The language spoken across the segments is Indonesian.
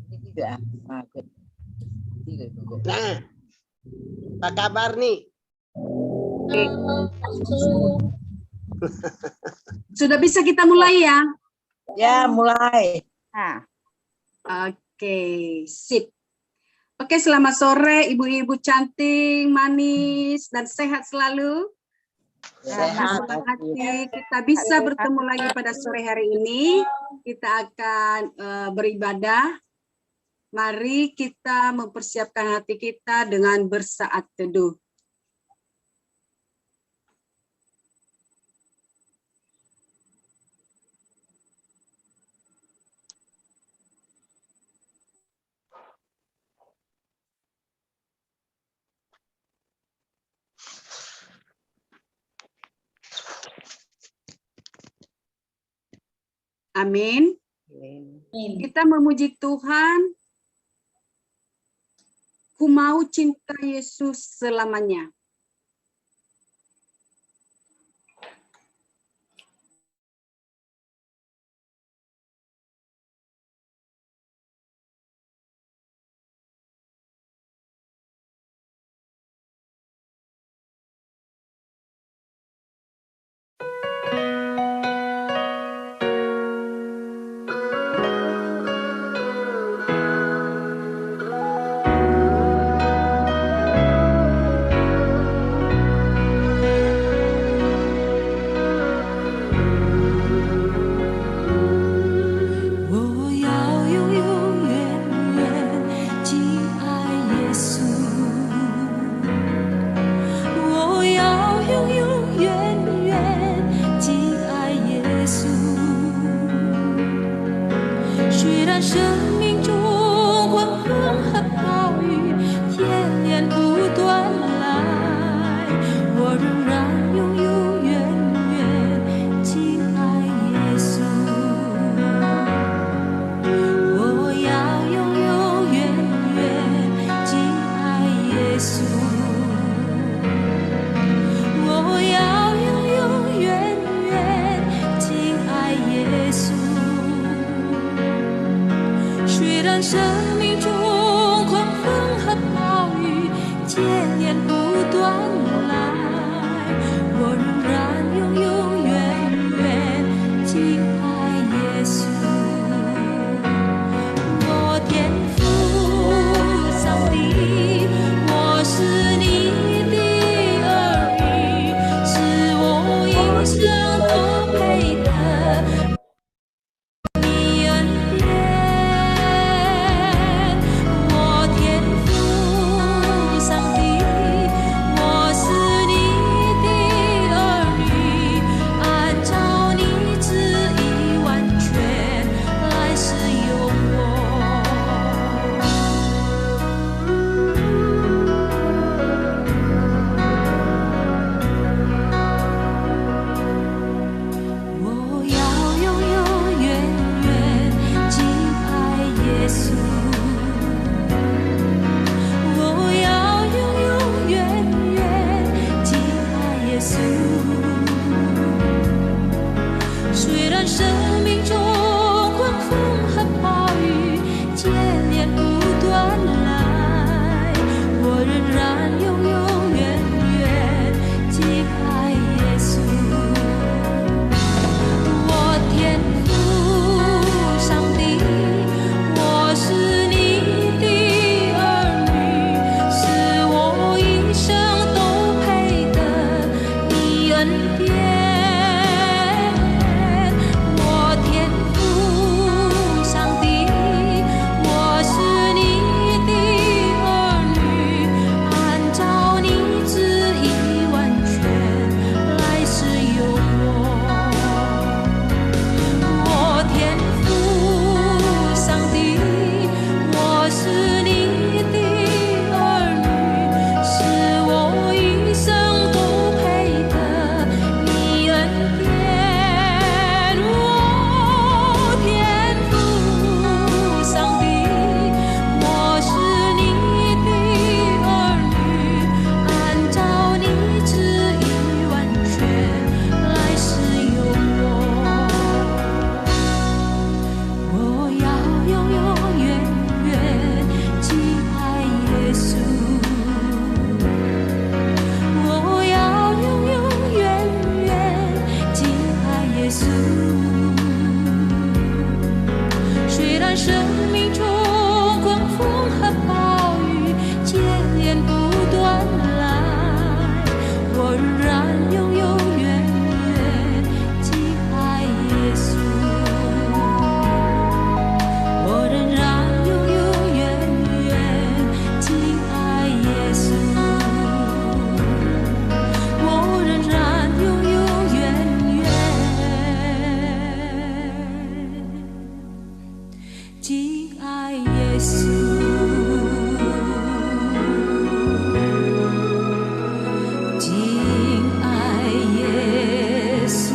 Tidak. Nah, apa kabar nih? Sudah bisa kita mulai ya? Ya, mulai. Nah. Oke, sip. Oke, selamat sore ibu-ibu cantik, manis, dan sehat selalu. Sehat. Hati kita bisa bertemu lagi pada sore hari ini. Kita akan beribadah. Mari kita mempersiapkan hati kita dengan bersaat teduh. Amin. Kita memuji Tuhan. Ku mau cinta Yesus selamanya. 生命中狂风和暴雨接连不断来，我仍然拥有远远的爱耶稣，我仍然拥有远远的爱耶稣，我仍然拥有远远敬爱耶稣，敬爱耶稣。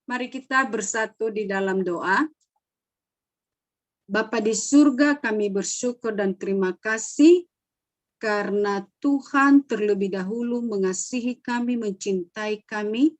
Mari kita bersatu di dalam doa. Bapa di surga, kami bersyukur dan terima kasih karena Tuhan terlebih dahulu mengasihi kami, mencintai kami.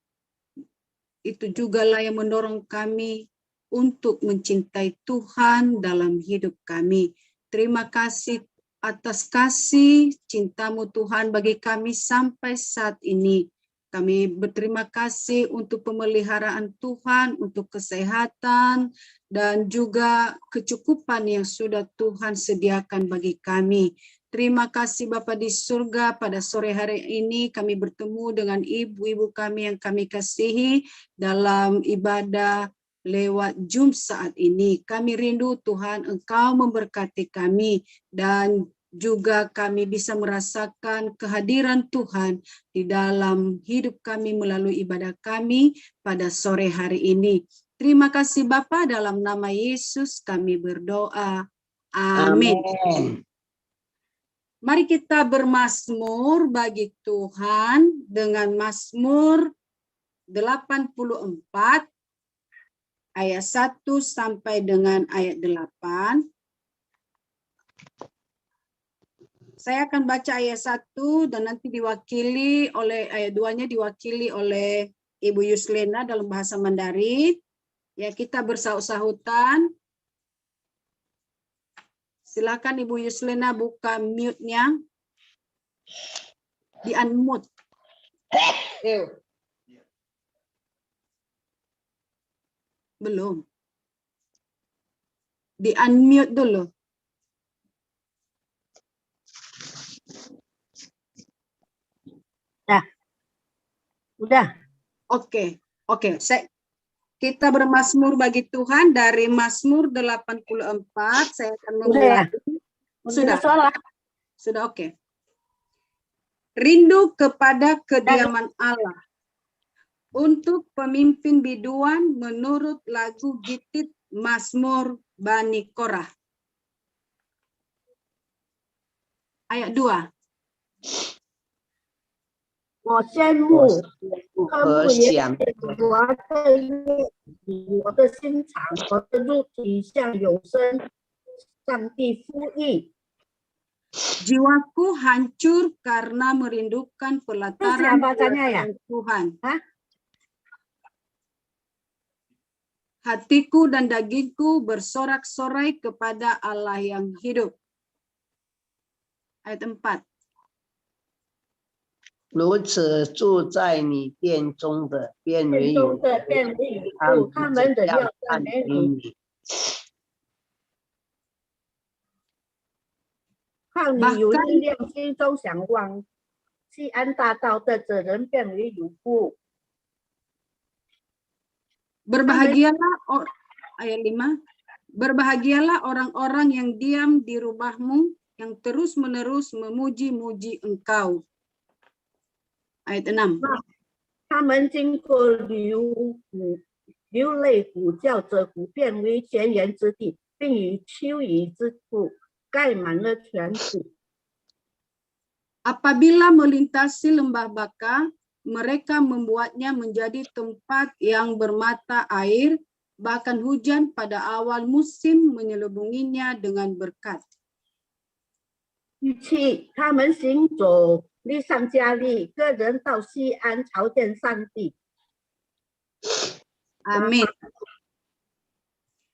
Itu jugalah yang mendorong kami untuk mencintai Tuhan dalam hidup kami. Terima kasih atas kasih cintamu Tuhan bagi kami sampai saat ini. Kami berterima kasih untuk pemeliharaan Tuhan, untuk kesehatan, dan juga kecukupan yang sudah Tuhan sediakan bagi kami. Terima kasih Bapa di surga, pada sore hari ini kami bertemu dengan ibu-ibu kami yang kami kasihi dalam ibadah lewat Zoom saat ini. Kami rindu Tuhan Engkau memberkati kami dan juga kami bisa merasakan kehadiran Tuhan di dalam hidup kami melalui ibadah kami pada sore hari ini. Terima kasih Bapa, dalam nama Yesus kami berdoa. Amin. Amin. Mari kita bermazmur bagi Tuhan dengan Mazmur 84 ayat 1 sampai dengan ayat 8. Saya akan baca ayat 1 dan nanti diwakili oleh ayat 2-nya diwakili oleh Ibu Yuslena dalam bahasa Mandarin. Ya, kita bersahut-sahutan. Silakan Ibu Yuslena buka mute-nya. Di unmute. Belum. Di unmute dulu. Udah. Oke. Kita bermazmur bagi Tuhan dari Mazmur 84. Saya akan memulai. Sudah oke. Rindu kepada kediaman Allah. Untuk pemimpin biduan menurut lagu Gitit Mazmur Bani Korah. Ayat 2. 我羡慕和想我的心肠，我的肉体像有生，上帝呼应。 Jiwaku hancur karena merindukan pelataran Tuhan. Hatiku dan dagingku bersorak-sorai kepada Allah yang hidup. Ayat 4. 如此住在你殿中的便为有福，他们只要赞美你。靠你有力量，心中向往西安大道的这人变为有福。 Berbahagialah ayat 5. Berbahagialah orang-orang yang diam di rumahmu, yang terus-menerus memuji-muji Engkau. Ayat 6. 他们经过流泪虎叫着虎变为泉源之地，并与秋雨之处盖满了泉土。 Apabila melintasi lembah Baka, mereka membuatnya menjadi tempat yang bermata air, bahkan hujan pada awal musim menyelubunginya dengan berkat. 预期他们行走力上加力，个人到西安朝见上帝。 Amin.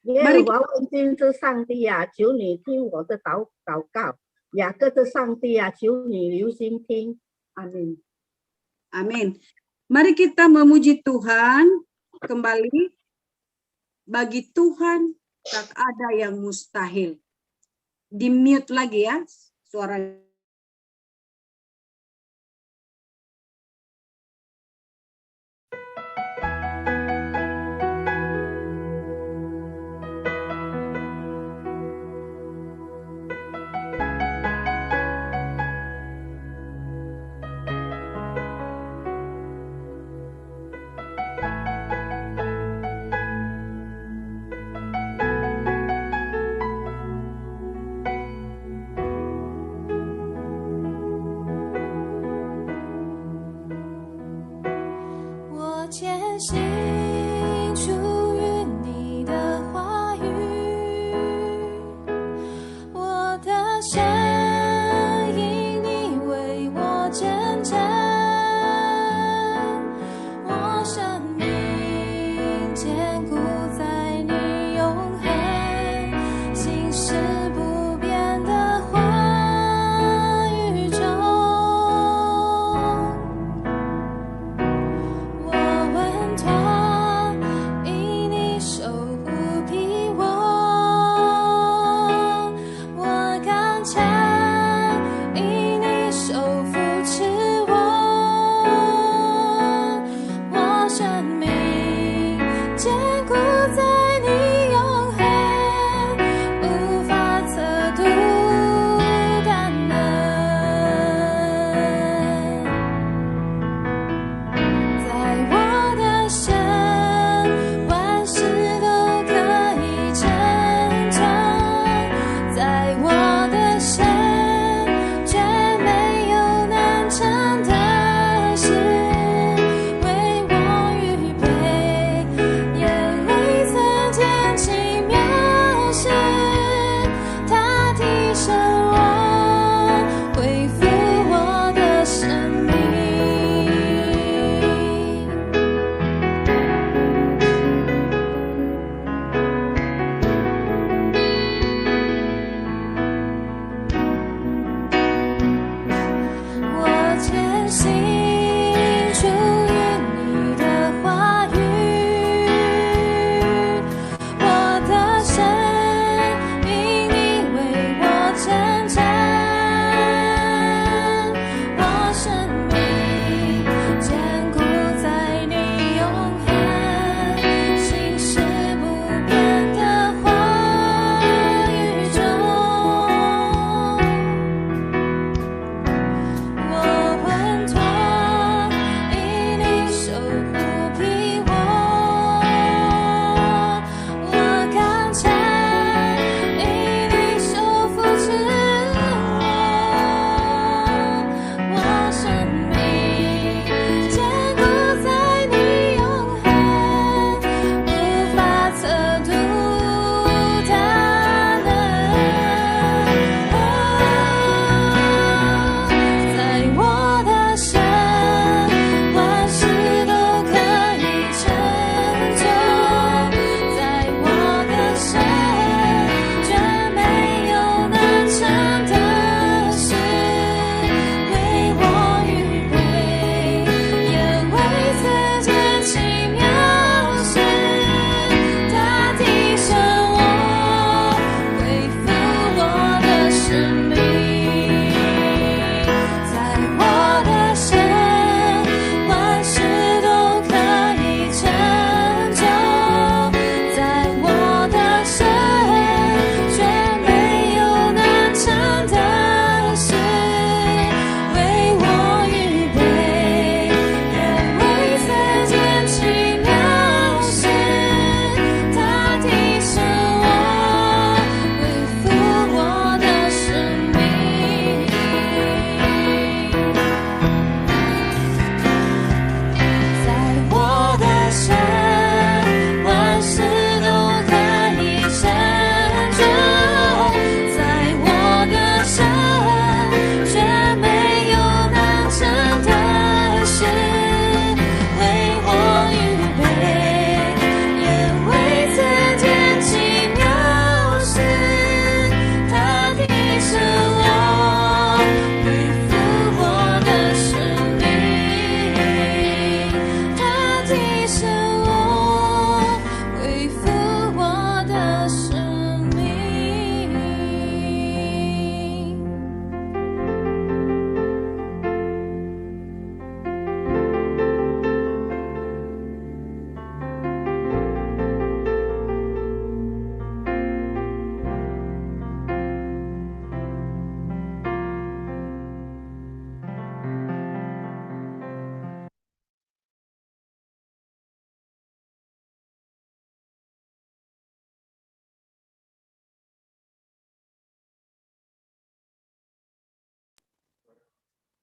耶和华问君之上帝啊，求你听我的祷告，雅各的上帝啊，求你留心听，阿门。 Amin. Mari kita memuji Tuhan kembali. Bagi Tuhan tak ada yang mustahil. Di mute lagi ya suara.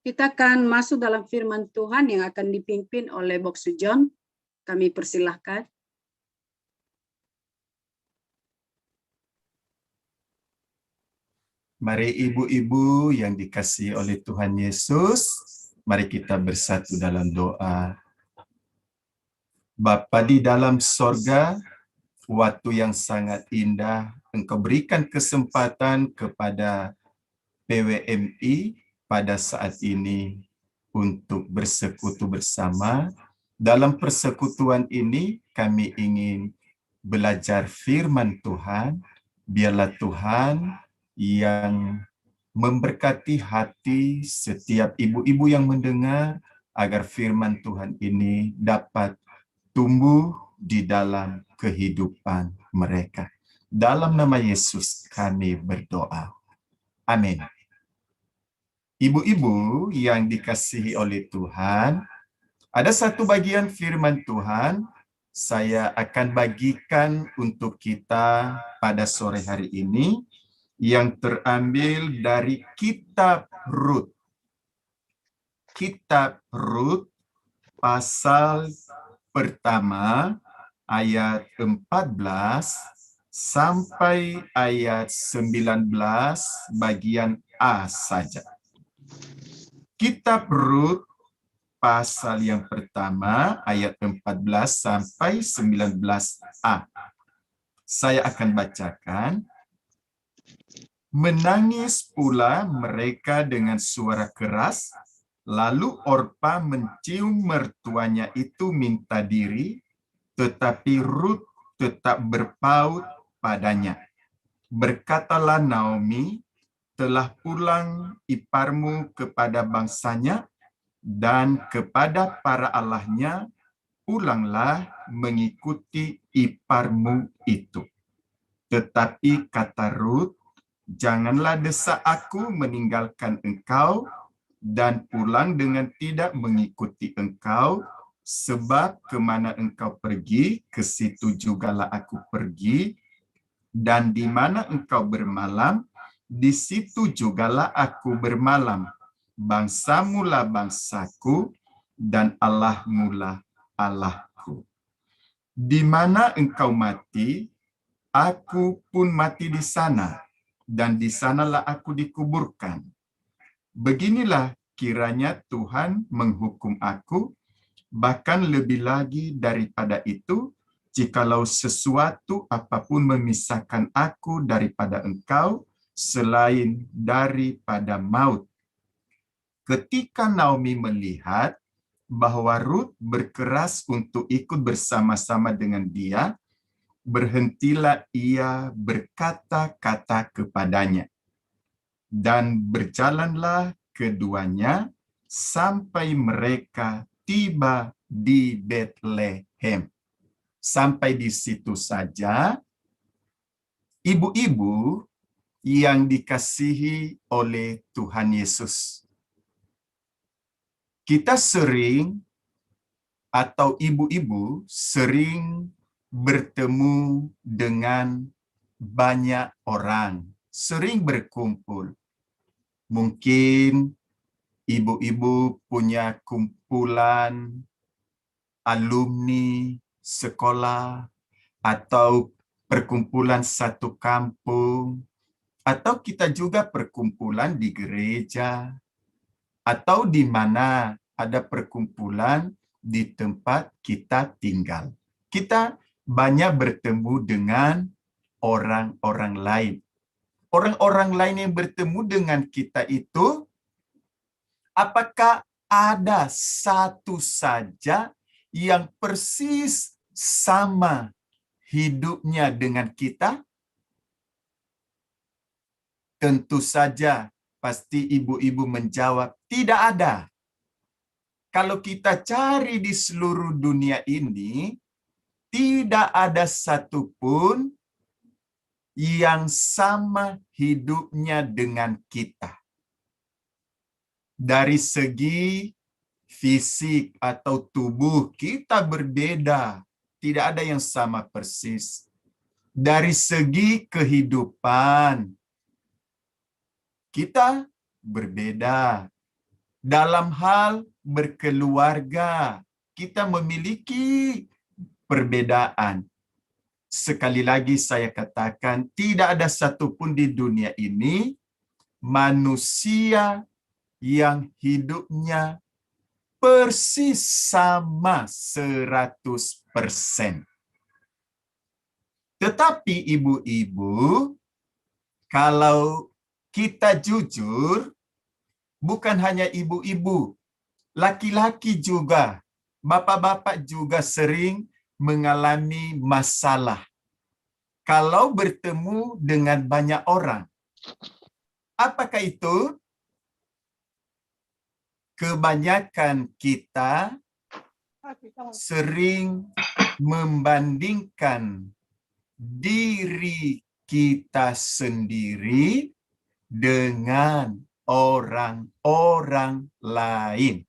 Kita akan masuk dalam firman Tuhan yang akan dipimpin oleh Bok Sujon. Kami persilahkan. Mari ibu-ibu yang dikasihi oleh Tuhan Yesus, mari kita bersatu dalam doa. Bapa di dalam sorga, waktu yang sangat indah, Engkau berikan kesempatan kepada PWMI pada saat ini untuk bersekutu bersama. Dalam persekutuan ini kami ingin belajar firman Tuhan. Biarlah Tuhan yang memberkati hati setiap ibu-ibu yang mendengar, agar firman Tuhan ini dapat tumbuh di dalam kehidupan mereka. Dalam nama Yesus kami berdoa. Amin. Ibu-ibu yang dikasihi oleh Tuhan, ada satu bagian firman Tuhan saya akan bagikan untuk kita pada sore hari ini yang terambil dari kitab Rut. Kitab Rut pasal pertama ayat 14 sampai ayat 19 bagian A saja. Kitab Rut pasal yang pertama ayat 14 sampai 19a. Saya akan bacakan. Menangis pula mereka dengan suara keras, lalu Orpa mencium mertuanya itu minta diri, tetapi Rut tetap berpaut padanya. Berkatalah Naomi, telah pulang iparmu kepada bangsanya dan kepada para allahnya, pulanglah mengikuti iparmu itu. Tetapi kata Rut, janganlah desak aku meninggalkan engkau dan pulang dengan tidak mengikuti engkau, sebab kemana engkau pergi, ke situ jugalah aku pergi, dan di mana engkau bermalam, di situ jugalah aku bermalam. Bangsamu lah bangsaku, dan Allahmu lah Allahku. Di mana engkau mati, aku pun mati di sana, dan di sanalah aku dikuburkan. Beginilah kiranya Tuhan menghukum aku, bahkan lebih lagi daripada itu, jikalau sesuatu apapun memisahkan aku daripada engkau, selain daripada maut. Ketika Naomi melihat bahwa Rut berkeras untuk ikut bersama-sama dengan dia, berhentilah ia berkata-kata kepadanya. Dan berjalanlah keduanya sampai mereka tiba di Betlehem. Sampai di situ saja, ibu-ibu yang dikasihi oleh Tuhan Yesus. Kita sering, atau ibu-ibu sering bertemu dengan banyak orang, sering berkumpul. Mungkin ibu-ibu punya kumpulan alumni sekolah, atau perkumpulan satu kampung, atau kita juga perkumpulan di gereja, atau di mana ada perkumpulan di tempat kita tinggal. Kita banyak bertemu dengan orang-orang lain. Orang-orang lain yang bertemu dengan kita itu, apakah ada satu saja yang persis sama hidupnya dengan kita? Tentu saja pasti ibu-ibu menjawab, tidak ada. Kalau kita cari di seluruh dunia ini, tidak ada satupun yang sama hidupnya dengan kita. Dari segi fisik atau tubuh, kita berbeda. Tidak ada yang sama persis. Dari segi kehidupan, kita berbeda. Dalam hal berkeluarga, kita memiliki perbedaan. Sekali lagi saya katakan, tidak ada satupun di dunia ini manusia yang hidupnya persis sama 100%. Tetapi ibu-ibu, kalau kita jujur, bukan hanya ibu-ibu, laki-laki juga, bapak-bapak juga sering mengalami masalah kalau bertemu dengan banyak orang. Apakah itu? Kebanyakan kita sering membandingkan diri kita sendiri dengan orang-orang lain.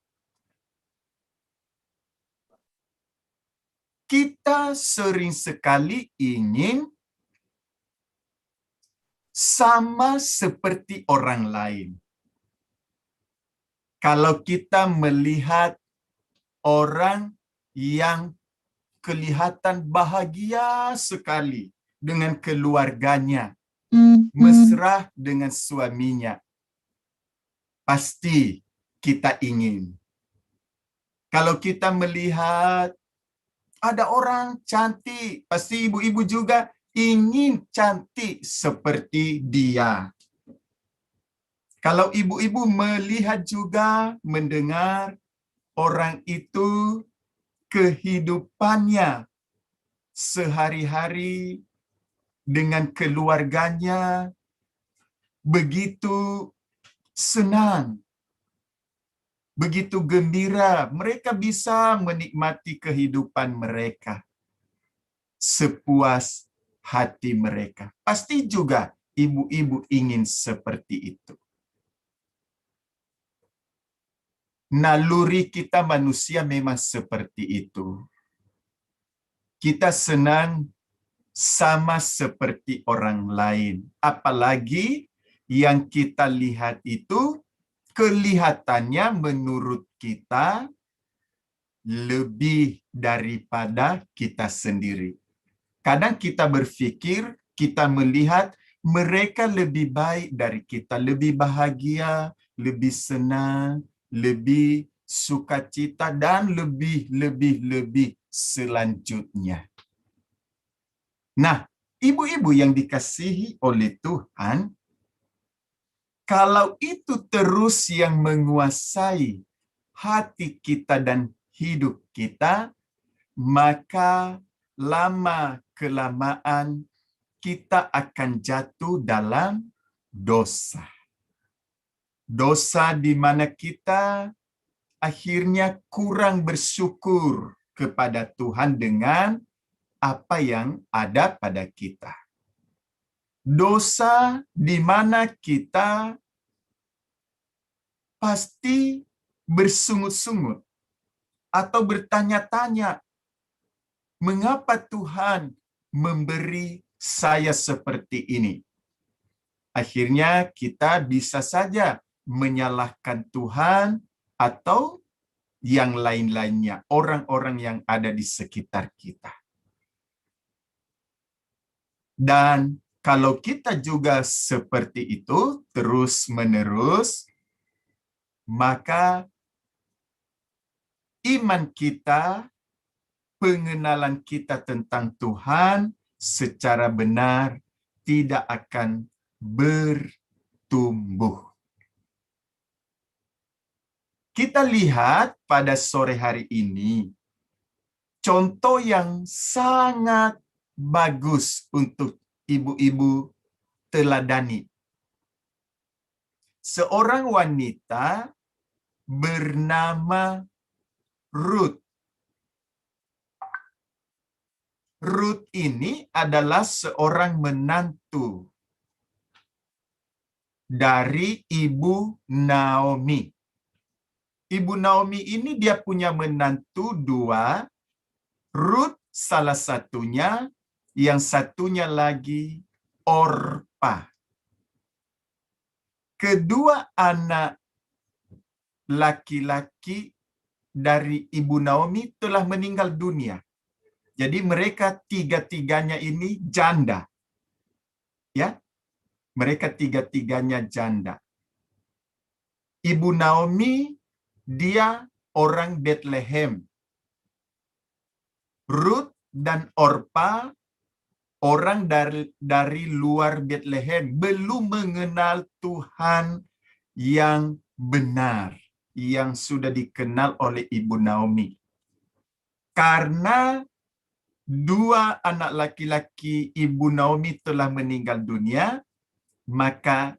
Kita sering sekali ingin sama seperti orang lain. Kalau kita melihat orang yang kelihatan bahagia sekali dengan keluarganya, mesra dengan suaminya, pasti kita ingin. Kalau kita melihat ada orang cantik, pasti ibu-ibu juga ingin cantik seperti dia. Kalau ibu-ibu melihat juga, mendengar orang itu kehidupannya sehari-hari dengan keluarganya begitu senang, begitu gembira, mereka bisa menikmati kehidupan mereka sepuas hati mereka. Pasti juga ibu-ibu ingin seperti itu. Naluri kita manusia memang seperti itu. Kita senang sama seperti orang lain. Apalagi yang kita lihat itu kelihatannya menurut kita lebih daripada kita sendiri. Kadang kita berpikir, kita melihat mereka lebih baik dari kita, lebih bahagia, lebih senang, lebih sukacita, dan lebih selanjutnya. Nah, ibu-ibu yang dikasihi oleh Tuhan, kalau itu terus yang menguasai hati kita dan hidup kita, maka lama-kelamaan kita akan jatuh dalam dosa. Dosa di mana kita akhirnya kurang bersyukur kepada Tuhan dengan apa yang ada pada kita. Dosa di mana kita pasti bersungut-sungut atau bertanya-tanya, mengapa Tuhan memberi saya seperti ini? Akhirnya kita bisa saja menyalahkan Tuhan atau yang lain-lainnya, orang-orang yang ada di sekitar kita. Dan kalau kita juga seperti itu terus-menerus, maka iman kita, pengenalan kita tentang Tuhan secara benar tidak akan bertumbuh. Kita lihat pada sore hari ini contoh yang sangat bagus untuk ibu-ibu teladani. Seorang wanita bernama Ruth. Ruth ini adalah seorang menantu dari Ibu Naomi. Ibu Naomi ini dia punya menantu dua, Ruth salah satunya, yang satunya lagi Orpa. Kedua anak laki-laki dari Ibu Naomi telah meninggal dunia. Jadi mereka tiga-tiganya ini janda. Ya, mereka tiga-tiganya janda. Ibu Naomi, dia orang Bethlehem. Ruth dan Orpa, orang dari luar Bethlehem, belum mengenal Tuhan yang benar, yang sudah dikenal oleh Ibu Naomi. Karena dua anak laki-laki Ibu Naomi telah meninggal dunia, maka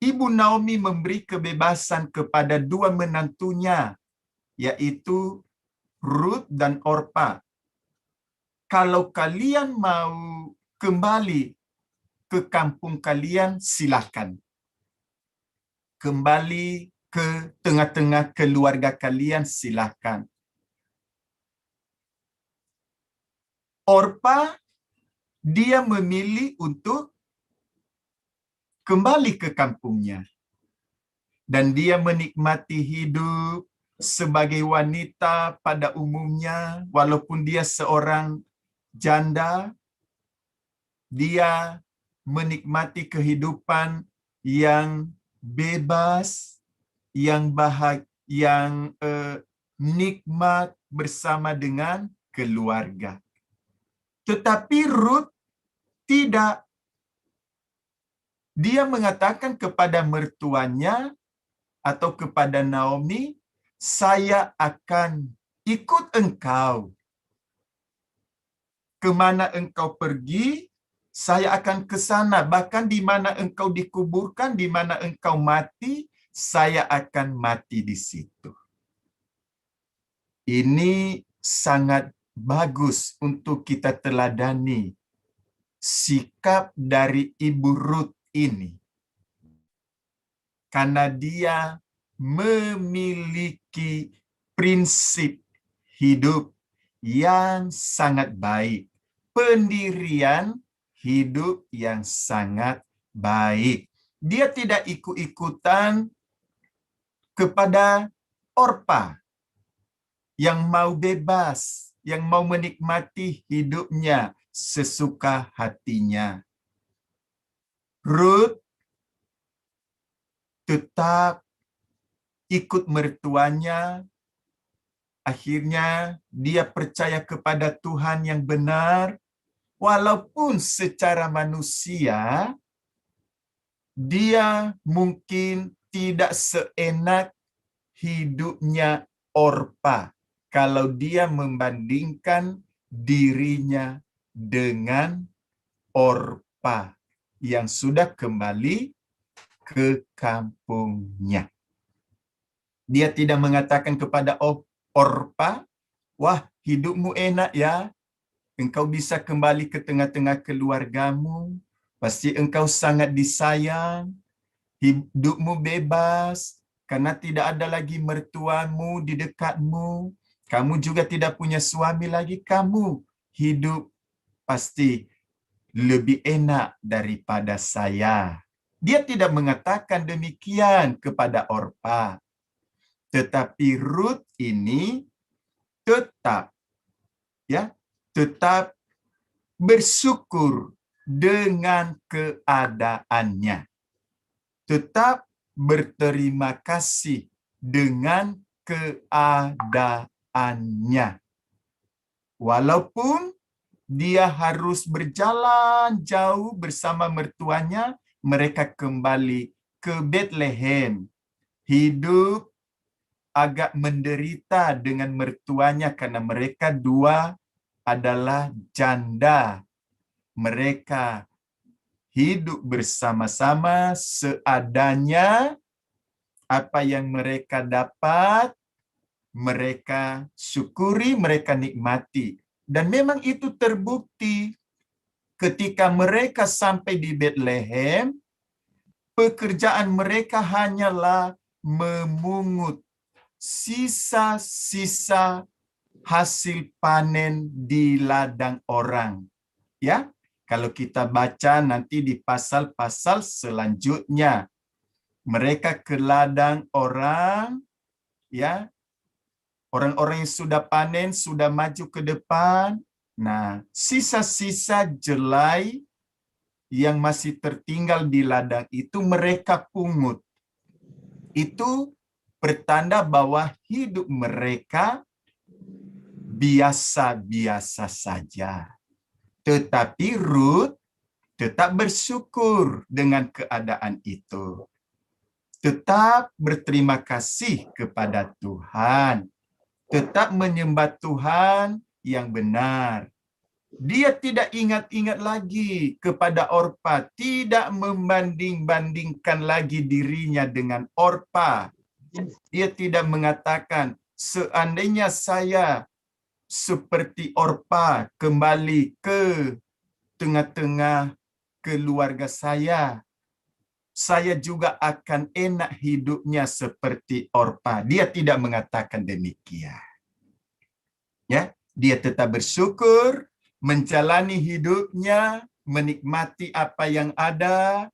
Ibu Naomi memberi kebebasan kepada dua menantunya, yaitu Ruth dan Orpa. Kalau kalian mau kembali ke kampung kalian, silakan. Kembali ke tengah-tengah keluarga kalian, silakan. Orpa, dia memilih untuk kembali ke kampungnya. Dan dia menikmati hidup sebagai wanita pada umumnya, walaupun dia seorang janda, dia menikmati kehidupan yang bebas, yang nikmat bersama dengan keluarga. Tetapi Ruth tidak. Dia mengatakan kepada mertuanya atau kepada Naomi, saya akan ikut engkau. Kemana engkau pergi, saya akan ke sana. Bahkan di mana engkau dikuburkan, di mana engkau mati, saya akan mati di situ. Ini sangat bagus untuk kita teladani sikap dari Ibu Ruth ini. Karena dia memiliki prinsip hidup yang sangat baik. Pendirian hidup yang sangat baik. Dia tidak ikut-ikutan kepada Orpa yang mau bebas, yang mau menikmati hidupnya sesuka hatinya. Ruth tetap ikut mertuanya. Akhirnya dia percaya kepada Tuhan yang benar, walaupun secara manusia dia mungkin tidak seenak hidupnya Orpa kalau dia membandingkan dirinya dengan Orpa yang sudah kembali ke kampungnya. Dia tidak mengatakan kepada Orpa, wah hidupmu enak ya, engkau bisa kembali ke tengah-tengah keluargamu, pasti engkau sangat disayang, hidupmu bebas, karena tidak ada lagi mertuamu di dekatmu, kamu juga tidak punya suami lagi, kamu hidup pasti lebih enak daripada saya. Dia tidak mengatakan demikian kepada Orpa. Tetapi Ruth ini tetap bersyukur dengan keadaannya. Tetap berterima kasih dengan keadaannya. Walaupun dia harus berjalan jauh bersama mertuanya, mereka kembali ke Bethlehem. Hidup agak menderita dengan mertuanya karena mereka dua adalah janda. Mereka hidup bersama-sama seadanya. Apa yang mereka dapat, mereka syukuri, mereka nikmati. Dan memang itu terbukti ketika mereka sampai di Bethlehem, pekerjaan mereka hanyalah memungut sisa-sisa hasil panen di ladang orang. Ya, kalau kita baca nanti di pasal-pasal selanjutnya, mereka ke ladang orang ya, orang-orang yang sudah panen, sudah maju ke depan. Nah, sisa-sisa jelai yang masih tertinggal di ladang itu mereka pungut. Itu pertanda bahwa hidup mereka biasa-biasa saja. Tetapi Ruth tetap bersyukur dengan keadaan itu. Tetap berterima kasih kepada Tuhan. Tetap menyembah Tuhan yang benar. Dia tidak ingat-ingat lagi kepada Orpa, tidak membanding-bandingkan lagi dirinya dengan Orpa. Dia tidak mengatakan, seandainya saya seperti Orpa kembali ke tengah-tengah keluarga saya juga akan enak hidupnya seperti Orpa. Dia tidak mengatakan demikian. Ya, dia tetap bersyukur, menjalani hidupnya, menikmati apa yang ada,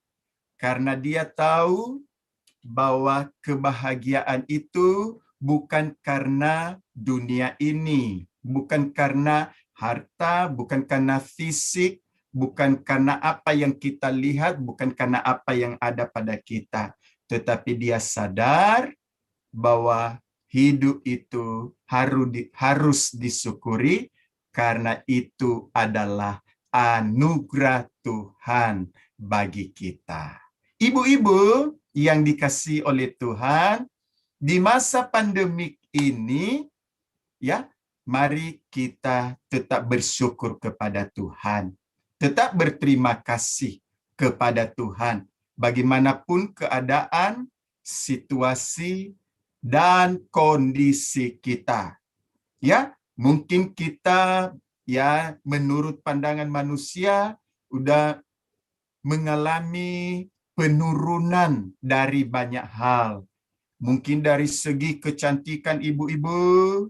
karena dia tahu bahwa kebahagiaan itu bukan karena dunia ini, bukan karena harta, bukan karena fisik, bukan karena apa yang kita lihat, bukan karena apa yang ada pada kita. Tetapi dia sadar bahwa hidup itu harus disyukuri, karena itu adalah anugerah Tuhan bagi kita. Ibu-ibu yang dikasihi oleh Tuhan, di masa pandemik ini, ya, mari kita tetap bersyukur kepada Tuhan. Tetap berterima kasih kepada Tuhan. Bagaimanapun keadaan, situasi, dan kondisi kita. Ya, mungkin kita, ya, menurut pandangan manusia udah mengalami penurunan dari banyak hal. Mungkin dari segi kecantikan ibu-ibu,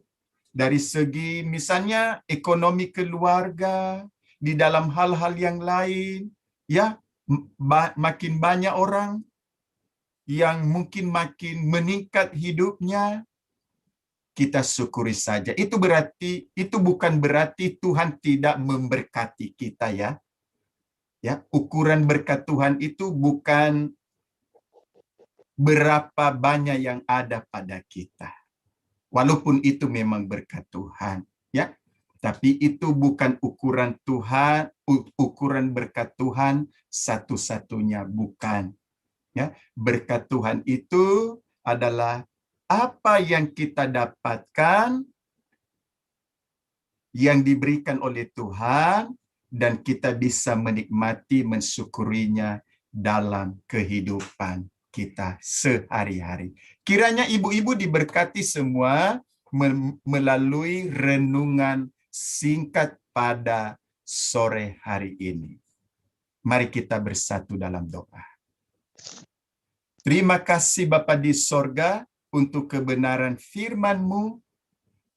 dari segi misalnya ekonomi keluarga, di dalam hal-hal yang lain, ya, makin banyak orang yang mungkin makin meningkat hidupnya. Kita syukuri saja. Itu bukan berarti Tuhan tidak memberkati kita, ya. Ya, ukuran berkat Tuhan itu bukan berapa banyak yang ada pada kita. Walaupun itu memang berkat Tuhan, ya. Tapi itu bukan ukuran Tuhan, ukuran berkat Tuhan satu-satunya, bukan. Ya, berkat Tuhan itu adalah apa yang kita dapatkan, yang diberikan oleh Tuhan, dan kita bisa menikmati, mensyukurinya dalam kehidupan kita sehari-hari. Kiranya ibu-ibu diberkati semua melalui renungan singkat pada sore hari ini. Mari kita bersatu dalam doa. Terima kasih Bapa di sorga untuk kebenaran firman-Mu.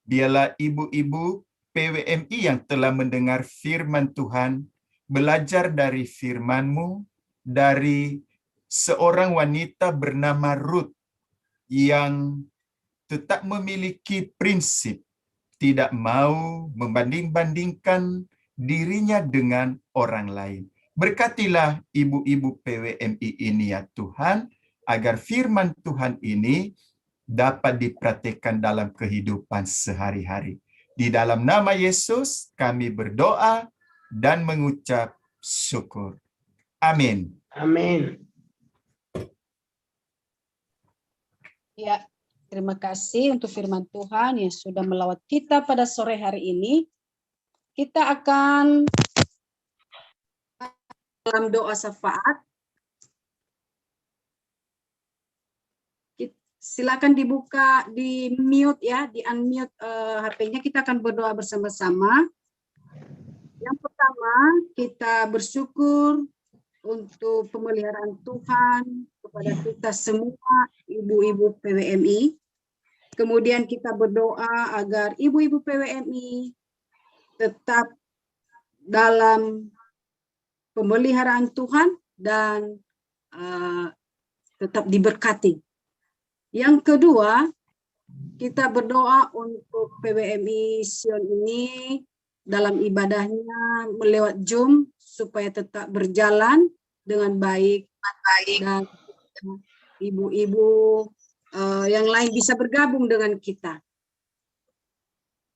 Biarlah ibu-ibu PWMI yang telah mendengar firman Tuhan, belajar dari firman-Mu, dari seorang wanita bernama Ruth yang tetap memiliki prinsip, tidak mau membanding-bandingkan dirinya dengan orang lain. Berkatilah ibu-ibu PWMI ini ya Tuhan, agar firman Tuhan ini dapat dipraktikkan dalam kehidupan sehari-hari. Di dalam nama Yesus kami berdoa dan mengucap syukur. Amin. Amin. Ya, terima kasih untuk firman Tuhan yang sudah melawat kita pada sore hari ini. Kita akan dalam doa syafaat. Silakan dibuka, di mute ya, di unmute HP-nya. Kita akan berdoa bersama-sama. Yang pertama, kita bersyukur untuk pemeliharaan Tuhan kepada kita semua ibu-ibu PWMI. Kemudian kita berdoa agar ibu-ibu PWMI tetap dalam pemeliharaan Tuhan dan tetap diberkati. Yang kedua, kita berdoa untuk PWMI Sion ini dalam ibadahnya melewat Zoom supaya tetap berjalan dengan baik dan ibu-ibu yang lain bisa bergabung dengan kita.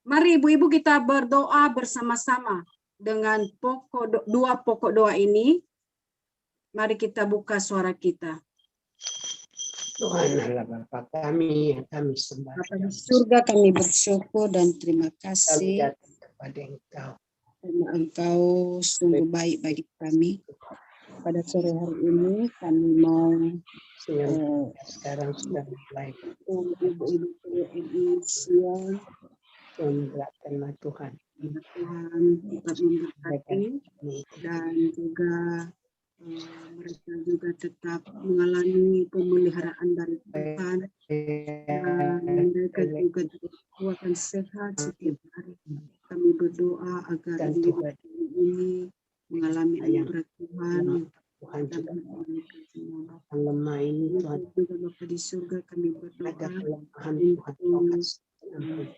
Mari ibu-ibu kita berdoa bersama-sama dengan dua pokok doa ini. Mari kita buka suara kita. Tuhan Allah Bapa kami yang kami sembah. Bapa di surga, kami bersyukur dan terima Kami kasih datang kepada Engkau. karena Engkau sungguh baik bagi kami. Pada sore hari ini kami mau Sekarang sudah mulai. ibu-ibu PWMI Sion, Tuhan beratkanlah Tuhan. Tuhan tetap memberkati dan juga mereka juga tetap mengalami pemeliharaan dari Tuhan dan mereka juga kekuatan sehat setiap hari. Kami berdoa agar ibu ini mengalami anugerah Tuhan. Tuhan juga yang lemah ini Tuhan Juga Bapa di surga, kami ada berdoa kelemahan Tuhan.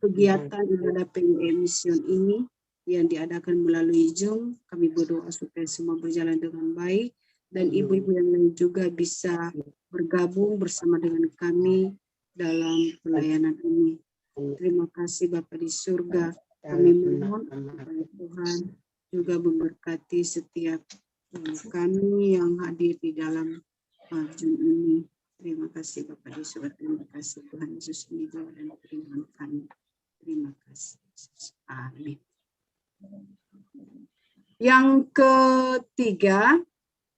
kegiatan ibadah PWMI Sion ini yang diadakan melalui Zoom. Kami berdoa supaya semua berjalan dengan baik dan ibu-ibu yang lain juga bisa bergabung bersama dengan kami dalam pelayanan ini. Terima kasih Bapa di surga. Kami mohon supaya Tuhan juga memberkati setiap kami yang hadir di dalam Zoom ini. Terima kasih Bapa di surga. Terima kasih Tuhan Yesus ini dan firman kami. Terima kasih. Amin. Yang ketiga,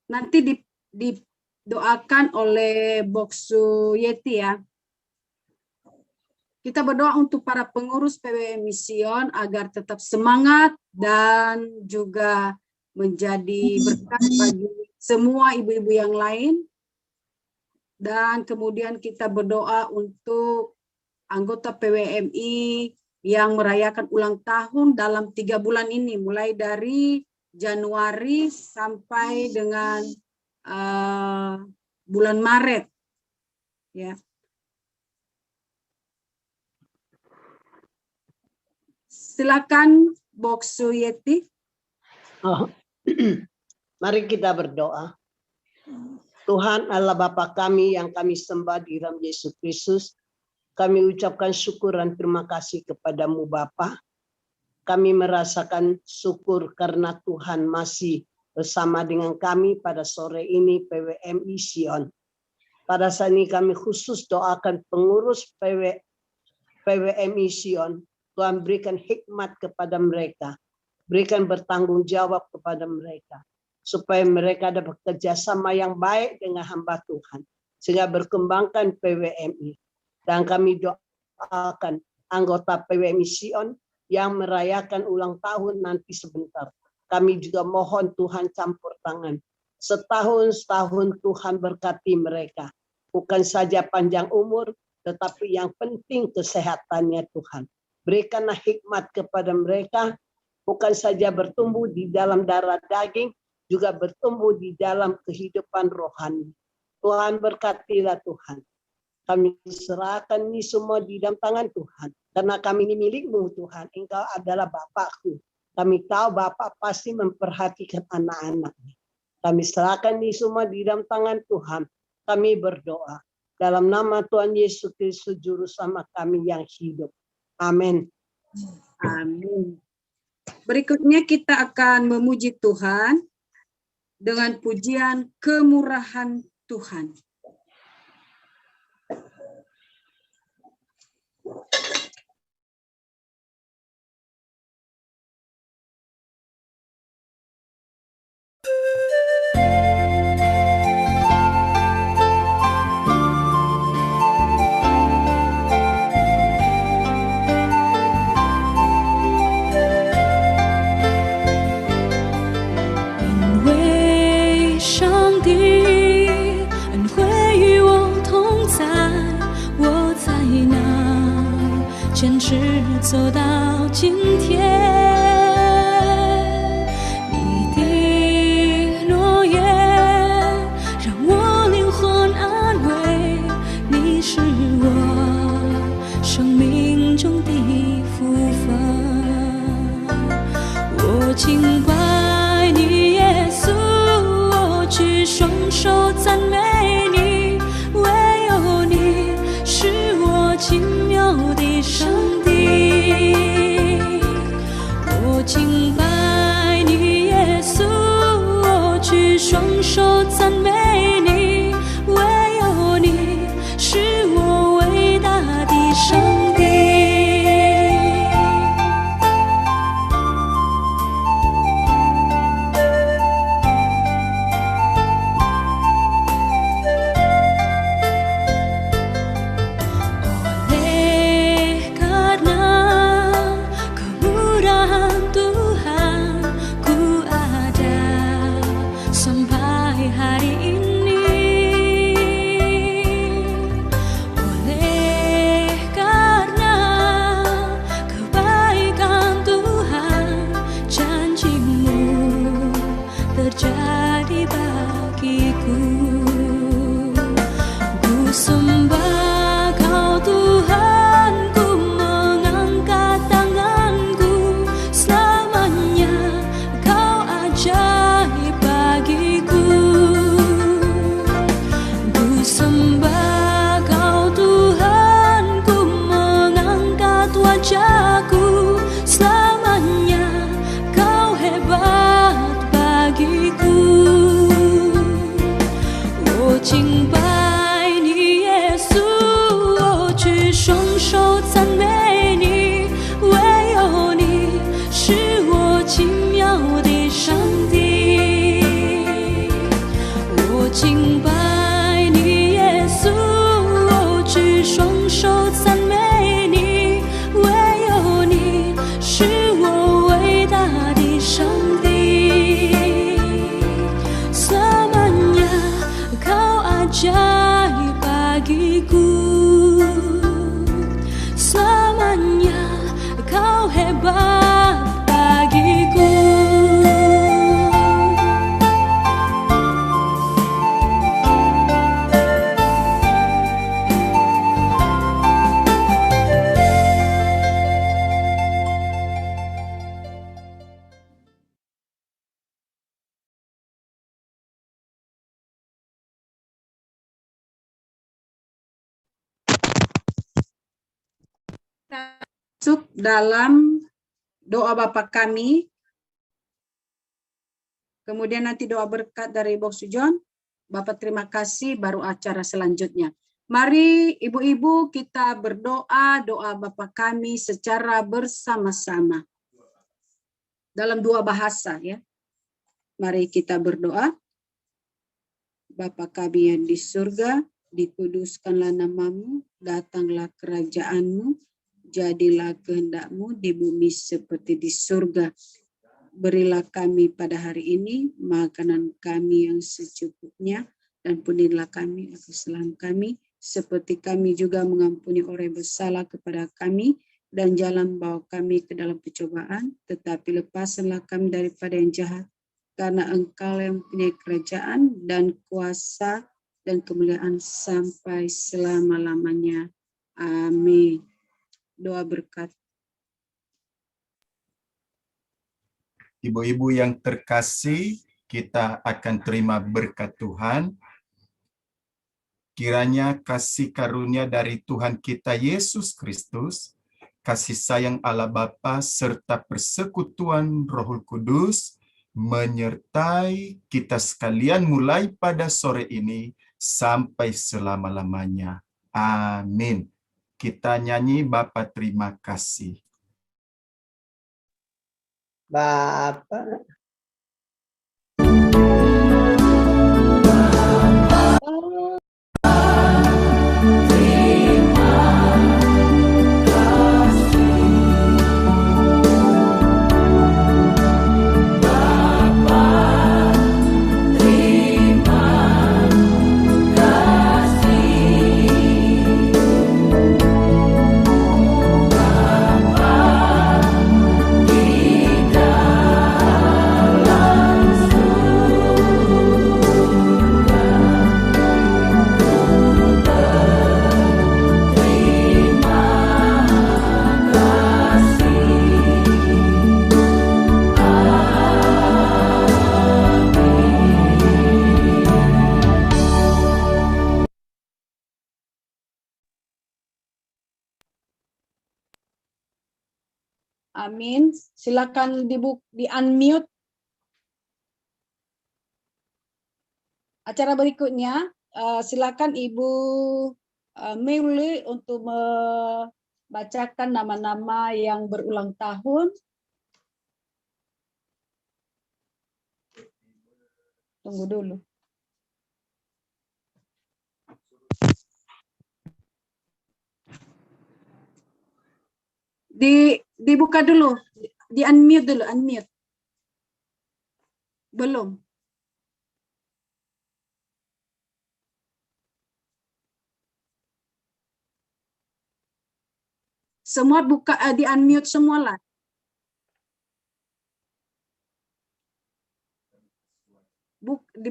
nanti didoakan oleh Boksu Yeti ya. Kita berdoa untuk para pengurus PWMI Sion agar tetap semangat dan juga menjadi berkat bagi semua ibu-ibu yang lain. Dan kemudian kita berdoa untuk anggota PWMI yang merayakan ulang tahun dalam 3 bulan ini, mulai dari Januari sampai dengan bulan Maret. Ya. Silakan Boksu Yeti. Mari kita berdoa. Tuhan Allah Bapa kami yang kami sembah di dalam Yesus Kristus, kami ucapkan syukur dan terima kasih kepadamu Bapa. Kami merasakan syukur karena Tuhan masih bersama dengan kami pada sore ini PWMI Sion. Pada saat ini kami khusus doakan pengurus PWMI Sion. Tuhan berikan hikmat kepada mereka. Berikan bertanggung jawab kepada mereka. Supaya mereka ada bekerjasama yang baik dengan hamba Tuhan. Sehingga berkembangkan PWMI. Dan kami doakan anggota PWMI Sion yang merayakan ulang tahun nanti sebentar. Kami juga mohon Tuhan campur tangan. Setahun Tuhan berkati mereka. Bukan saja panjang umur, tetapi yang penting kesehatannya Tuhan. Berikanlah hikmat kepada mereka. Bukan saja bertumbuh di dalam darah daging, juga bertumbuh di dalam kehidupan rohani. Tuhan berkatilah Tuhan. Kami serahkan ini semua di dalam tangan Tuhan. Karena kami ini milik-Mu Tuhan. Engkau adalah Bapakku. Kami tahu Bapak pasti memperhatikan anak-anaknya. Kami serahkan ini semua di dalam tangan Tuhan. Kami berdoa. Dalam nama Tuhan Yesus Kristus Juru Selamat kami yang hidup. Amin. Amin. Berikutnya kita akan memuji Tuhan dengan pujian kemurahan Tuhan.坚持走到今天，你的诺言让我灵魂安慰，你是我生命中的福分。我敬拜你，耶稣，我举双手赞美你，唯有你是我奇妙的上帝。我敬拜你，耶稣，我举双手赞美你，唯有你是我伟大的上帝。Masuk dalam doa Bapa kami, kemudian nanti doa berkat dari Bok Sujon. Bapak terima kasih, baru acara selanjutnya. Mari ibu-ibu kita berdoa, doa Bapa kami secara bersama-sama. Dalam dua bahasa ya. Mari kita berdoa. Bapa kami yang di surga, dikuduskanlah namamu, datanglah kerajaanmu, jadilah kehendak-Mu di bumi seperti di surga. Berilah kami pada hari ini makanan kami yang secukupnya, dan ampunilah kami akan kesalahan kami, seperti kami juga mengampuni orang yang bersalah kepada kami, dan jangan bawa kami ke dalam pencobaan, tetapi lepaskanlah kami daripada yang jahat, karena Engkau yang mempunyai kerajaan dan kuasa dan kemuliaan sampai selama-lamanya. Amin. Doa berkat. Ibu-ibu yang terkasih, kita akan terima berkat Tuhan. Kiranya kasih karunia dari Tuhan kita Yesus Kristus, kasih sayang Allah Bapa serta persekutuan Roh Kudus menyertai kita sekalian mulai pada sore ini sampai selama-lamanya. Amin. Kita nyanyi Bapa terima kasih. Bapa. Terima Amin. Silakan di unmute. Acara berikutnya, silakan Ibu Meuli untuk membacakan nama-nama yang berulang tahun. Tunggu dulu. Dibuka dulu, di unmute dulu, unmute. Belum. Semua buka, di unmute semua lah.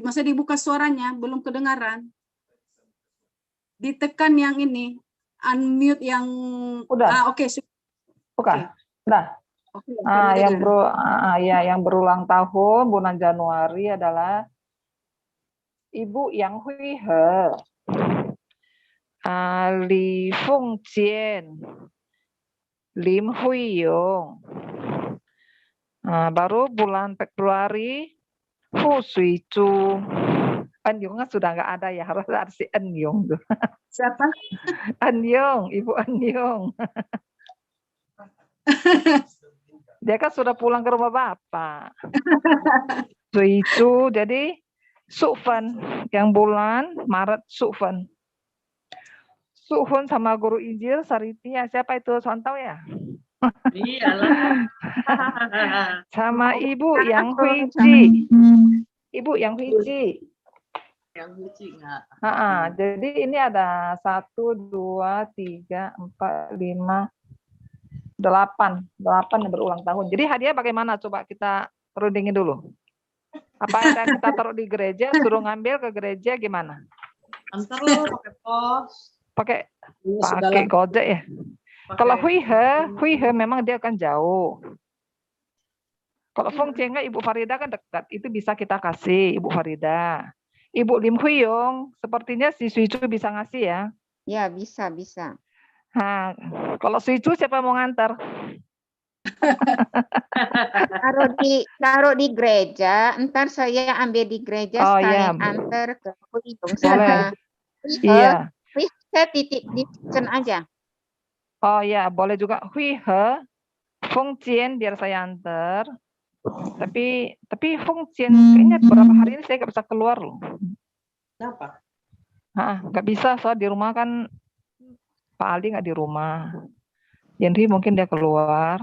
Masa dibuka suaranya, belum kedengaran. Ditekan yang ini, unmute yang Udah. Oke. Bukan. Udah. Oke, yang berulang tahun bulan Januari adalah Ibu Yang Hui He, Li Feng Jian, Lim Hui Yong. Baru bulan Februari Hu Sui Zhu. En Yong sudah nggak ada ya, harus ada si En Yong tuh. Siapa? En Yong, Ibu En Yong. Dia kan sudah pulang ke rumah bapak. Sui Zhu, jadi Sufan yang bulan Maret Sufan. Sufan sama guru Injil Saritia, siapa itu? Sontau ya? Iyalah. Sama Ibu Yang Hui Ji. Ibu Yang Hui Ji. Yang lucu nggak? Jadi ini ada 1, 2, 3, 4, 5, 8 yang berulang tahun. Jadi hadiah bagaimana? Coba kita rundingin dulu. Apa yang kita taruh di gereja, suruh ngambil ke gereja gimana? Antar lo pakai pos. Pakai Sudah Gojek ya. Kalau Hui He memang dia akan jauh. Kalau Feng Jian Ibu Farida kan dekat, itu bisa kita kasih Ibu Farida. Ibu Lim Hui Yong, sepertinya si Sui Zhu bisa ngasih ya. Ya, bisa. Nah, kalau Sui Zhu siapa mau ngantar? Taruh di gereja, ntar saya ambil di gereja sekalian antar ke Hui sana. Iya. Saya titip di Vincent aja. Oh ya, boleh juga Hui He, Feng Jian biar saya antar. Tapi Feng Jian kayaknya beberapa hari ini saya nggak bisa keluar loh. Kenapa? Nggak bisa, soal di rumah kan Pak Ali nggak di rumah. Henry mungkin dia keluar,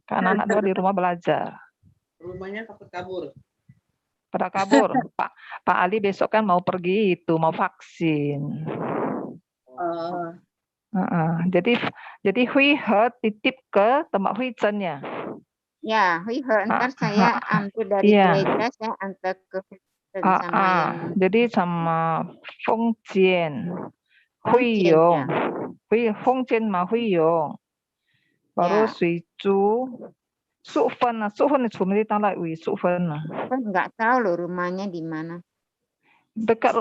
kan anak-anak dua di rumah belajar. Rumahnya takut kabur. Pada kabur. Pak Ali besok kan mau pergi mau vaksin. Jadi Hui He titip ke tempat Hui Chen-nya. Ya, Hui He, ntar saya ambil dari gereja, saya antar ke Vincent sama yang. Jadi sama Feng Jian, Hui Yong, Feng Jian sama Hui Yong. Baru Sui Zhu, Sufan itu mesti tahu lah, Sufan. Nggak tahu loh rumahnya di mana. Dekat,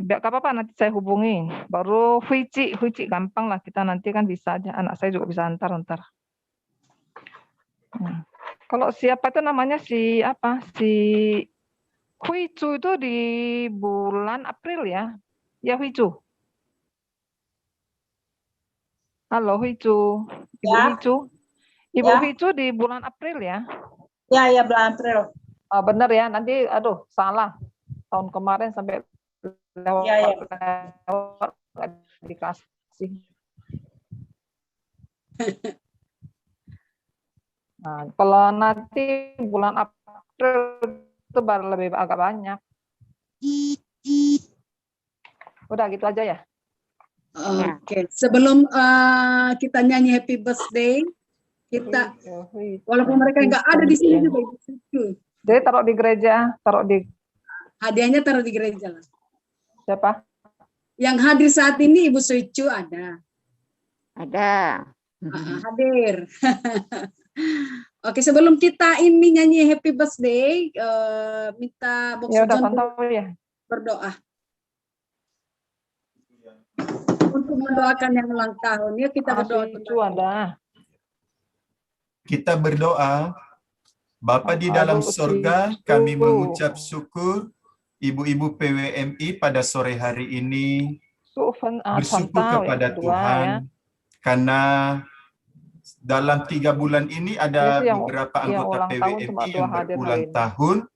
nggak apa-apa nanti saya hubungi. Baru Hui Ji gampang lah, kita nanti kan bisa aja, anak saya juga bisa antar. Kalau siapa itu namanya si Hui Zhu itu di bulan April ya? Ya Hui Zhu. Halo Hui Zhu. Ibu Hui Zhu. Ibu Hui Zhu di bulan April ya? Ya bulan April. Oh, benar ya, nanti salah. Tahun kemarin sampai lewat nggak dikasih. Nah, kalau nanti bulan April itu baru lebih agak banyak. Udah gitu aja ya. Oke. Sebelum kita nyanyi Happy Birthday, kita walaupun mereka nggak ada di sini juga. Jadi taruh di gereja, hadiahnya taruh di gereja lah. Siapa? Yang hadir saat ini Ibu Sui Zhu ada. Ada. Hadir. Oke, sebelum kita ini nyanyi Happy Birthday, minta Bok Sujon berdoa. Untuk mendoakan yang ulang tahun, ya kita berdoa. Itu ada. Kita berdoa, Bapa di dalam sorga, kami mengucap syukur ibu-ibu PWMI pada sore hari ini, bersyukur kepada Tuhan, karena dalam 3 bulan ini ada beberapa anggota PWMI yang berulang tahun.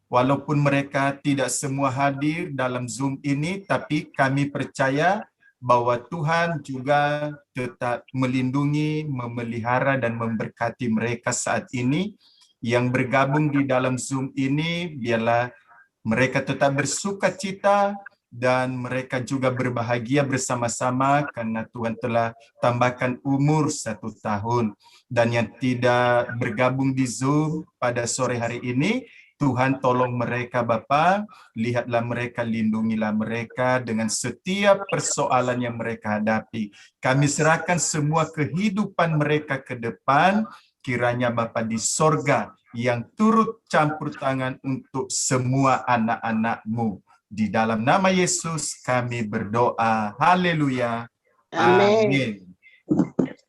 Walaupun mereka tidak semua hadir dalam Zoom ini, tapi kami percaya bahwa Tuhan juga tetap melindungi, memelihara, dan memberkati mereka saat ini. Yang bergabung di dalam Zoom ini, biarlah mereka tetap bersuka cita, dan mereka juga berbahagia bersama-sama karena Tuhan telah tambahkan umur 1 tahun. Dan yang tidak bergabung di Zoom pada sore hari ini, Tuhan tolong mereka Bapa, lihatlah mereka, lindungilah mereka dengan setiap persoalan yang mereka hadapi. Kami serahkan semua kehidupan mereka ke depan, kiranya Bapa di sorga yang turut campur tangan untuk semua anak-anak-Mu. Di dalam nama Yesus kami berdoa. Haleluya. Amin.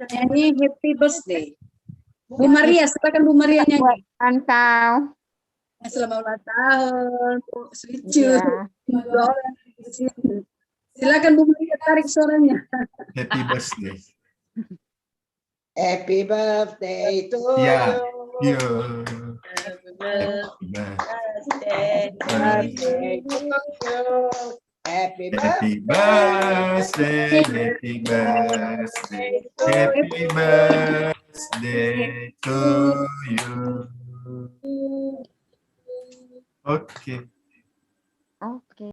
Nyanyi Happy Birthday. Bu Maria, silakan Bu Maria nyanyi. Mantap. Selamat ulang tahun, Bu Suci. Silakan Bu Maria tarik suaranya. Happy birthday. Happy birthday to you. Happy birthday to you. Happy birthday, happy birthday, happy birthday to you. Okay.